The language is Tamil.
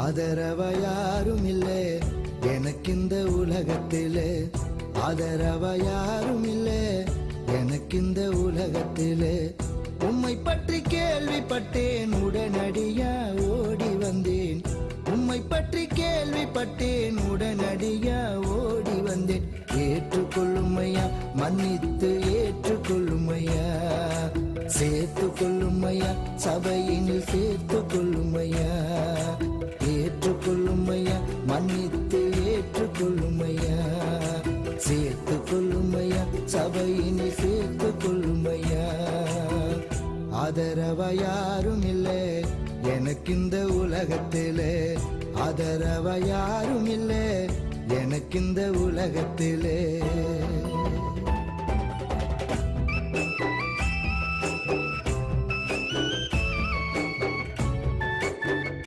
ஆதரவ யாரும் இல்லை எனக்கு இந்த உலகத்திலே, ஆதரவ யாரும் இல்லை எனக்கு இந்த உலகத்திலே. உம்மை பற்றி கேள்விப்பட்டேன், உடனடியா ஓடி வந்தேன். உம்மை பற்றி கேள்விப்பட்டேன், உடனடியா ஓடி வந்தேன். ஏற்றுக்கொள்ளுமையா, மன்னித்து ஏற்றுக்கொள்ளுமையா, சேர்த்து கொள்ளுமையா, சபையினில் சேர்த்து கொள்ளுமையா. ஏற்றுக்கொள்ளுமையா, மன்னித்து ஏற்றுக்கொள்ளுமையா, சேர்த்து கொள்ளுமையா, சபையினில் சேர்த்து கொள்ளுமையா. ஆதரவ யாரும் இல்லை எனக்கு இந்த உலகத்திலே, ஆதரவ யாரும் இல்லை எனக்கு இந்த உலகத்திலே.